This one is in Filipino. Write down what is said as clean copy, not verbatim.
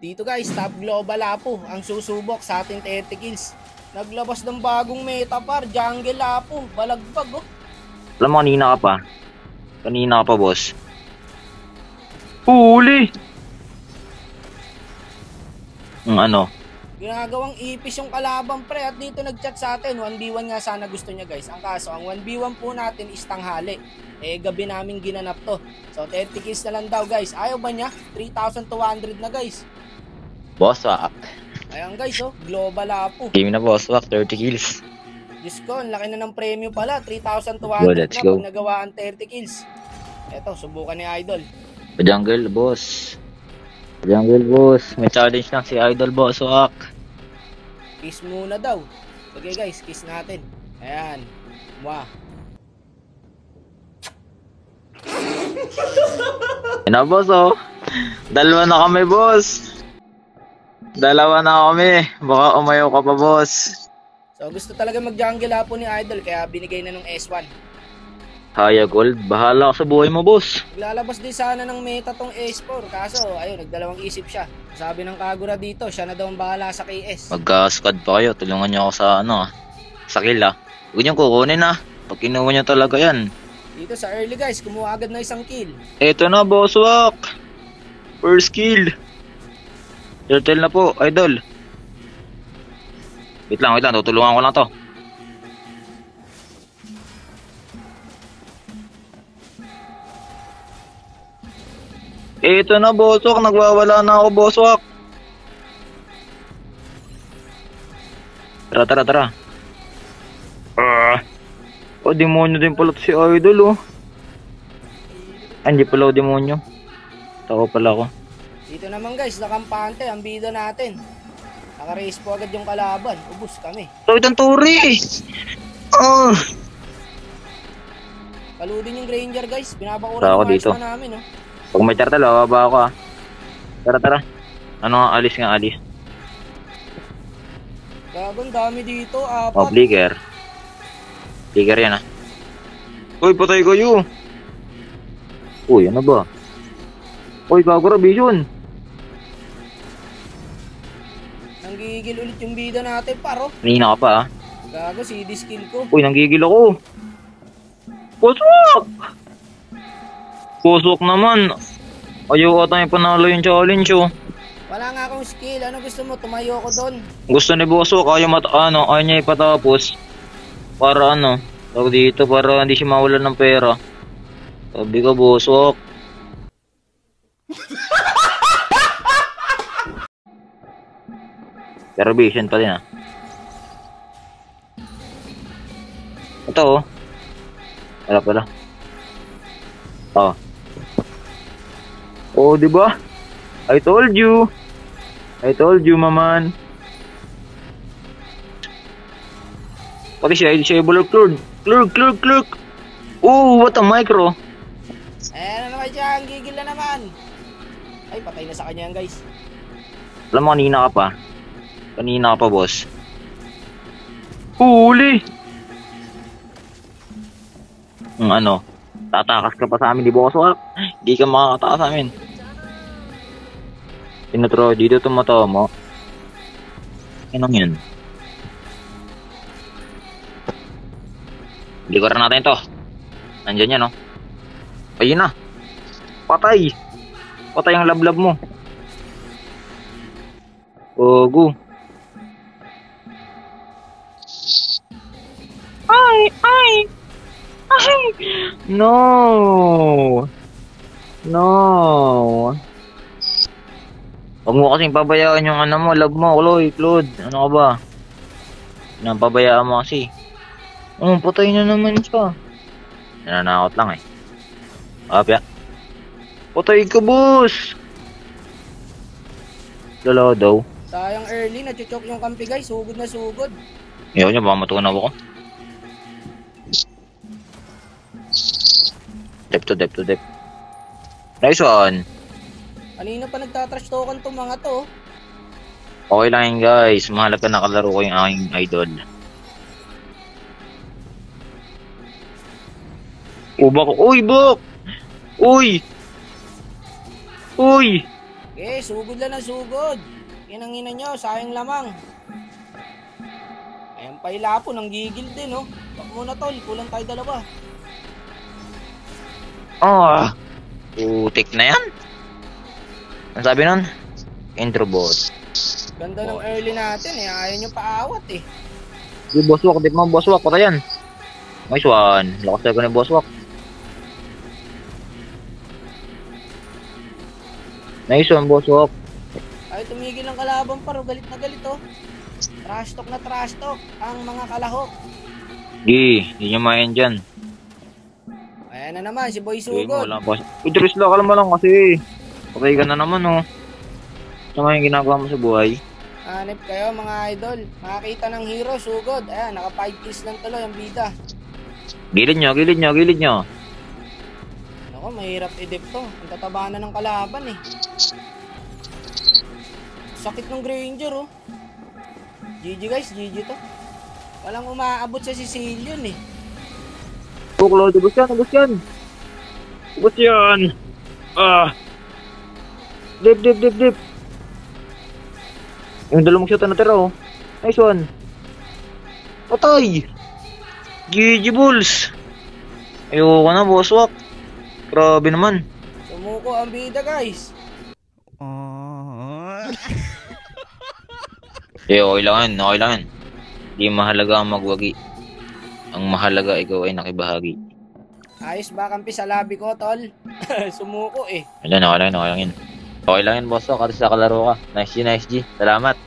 Dito guys, Top Global Apo ang susubok sa ating 30 kills. Naglabas ng bagong meta par, Jungle Apo, balagbag oh. Alam mo, kanina ka pa. Kanina ka pa, boss. Huli! Ano? Ginagawang ipis yung kalaban pre at dito nag-chat sa atin. 1v1 nga sana gusto niya guys. Ang kaso, ang 1v1 po natin is tanghali. Eh, gabi namin ginanap to. So, 30 kills na lang daw guys. Ayaw ba niya? 3,200 na guys. Boss Wak. Ayan guys oh, Global Apo. Game na Boss Wak, 30 kills. Diyos ko, ang laki na ng premyo pala. 3,200 let's na go. pag nagawa ang 30 kills. Eto, subukan ni Idol. Jungle, boss. Jungle, boss. May challenge lang si Idol, Boss Wak. Kiss muna daw. Okay guys, kiss natin. Ayan. Mwah. Yan na, boss, oh. Dalawa na kami, boss. Dalawa na kami. Baka umayaw ka pa, boss. So gusto talaga mag-jungle Apo ni Idol kaya binigay na ng S1. Haya Gold, bahala ka sa buhay mo, boss. Naglalabas din sana ng meta tong S4 kaso ayun, nagdalawang isip siya. Sabi ng Kagura dito, siya na daw ang bahala sa KS. Magka-squad pa kayo, tulungan niyo ako sa sa kill ah. Huwag niyo kukunin ah. Pag kinuha niyo talaga yan. Dito sa early guys, kumuha agad na isang kill. Eto na, Boss Wak. First kill. Turtle na po, Idol. Wait lang, tutulungan ko lang to. Eto na, Boss Wak. Nagwawala na ako, Boss Wak. Tara. Demonyo din pala si Idol, oh. Hindi pala demonyo. Tao pala ako. Dito naman guys, nakampante ang bida natin. Naka-race po agad yung kalaban. Ubus kami. Ito itong turi. Paludin yung Granger guys. Binabakura ako yung dito. na namin oh. Pag may turtle, bababa ako ah. Tara. Ano nga, alis. Gagon, dami dito. Apat. Oh, Flicker. Flicker yan ah. Uy, patay kayo. Uy, ano ba? Uy, Kagura, vision. Nanggigil ulit yung bida natin, paro. Kanina ka pa ah. Gago, CD skill ko. Uy, nanggigil ako. Pusok! Pusok naman. Ayaw ata yung panalo yung challenge oh. Wala nga akong skill. Ano gusto mo? Tumayo ko doon. Gusto ni Bosok, ayaw niya ipatapos. Para tawag dito, para hindi siya mawalan ng pera. Sabi ko, Bosok. Pero vision pa din ah. Ito oh. Wala pala. Oh, diba? I told you, maman. Pati siya, disable of Clerk. Oh, what a micro. Ayan na naman siya, ang gigil na naman. Ay, patay na sa kanya yan guys. Alam mo, kanina ka pa, boss. Huli! Tatakas ka pa sa amin, di Boss Wak. Hindi ka makakatakas sa amin. Tinatro, dito tumatawa mo. Anong yun? Likuran natin to. Nandyan yan, no? Ayun na. Patay ang lablab mo. Ogo. Ay! No. Huwag mo kasing pabayaan yung love mo, Claude. Ano ka ba? Pabayaan mo kasi. Patay na naman siya. Nananakot lang eh. Apya. Patay ka, boss. Lala daw. Sayang early, nachuchok yung kampi guys. Sugod na sugod. Ayaw niya, baka matunaw ako. Dep. Nice one. Kanina pa nagtatrash token tong mga to. Okay lang yun guys. Mahalap ka nakalaro ko yung aking idol. Bak! Uy! Okay, sugod lang ng sugod. Inangina nyo, sayang lamang. Ayan pa ilapo, nanggigil din, oh. Bak muna tol, kulang tayo dalawa. Ah, putik na yan. Ang sabi nun? Intro boss. Ganda ng early natin eh, ayaw nyo paawat eh. Di boss walk, di mo boss walk, patayan. Nice one. Lakas talaga ni boss walk. Nice one, boss walk. Ay, tumigil ang kalaban paro, galit na galit oh. Trash talk na trash talk, ang mga kalahok. Di nyo mayan dyan. Ayan na naman, si Boy Di mo Sugod. lang boss. Idris lang, kalma lang kasi. Patay ka na naman oh. Sama yung ginagawa mo sa buhay. Hanip kayo mga idol. Makakita ng hero, Sugod. Ayan, naka 5 kills lang tuloy ang bida. Gilid nyo, gilid nyo, gilid nyo. Ako, mahirap i-dip to. Ang tataba na ng kalaban eh. Sakit ng Granger oh. GG guys, GG to. Walang umaabot sa Sicilian eh. Buklo, ubos yan, ubos yan. Ubos yan. Ah. Dip, dip, dip, dip. Yung dalawang shot na natira oh. Nice one. Patay. GG Bulls. Ayoko na, boss walk. Grabe naman. Sumuko ang bida guys. Okay lang yan, okay lang yan. Di mahalaga ang magwagi. Ang mahalaga ikaw ay nakibahagi. Ayos ba kampi sa labi ko tol? Sumuko eh. Okay lang yan. Okay lang yan, boss walk. At sa kalaro ka. Nice G, nice G. Salamat.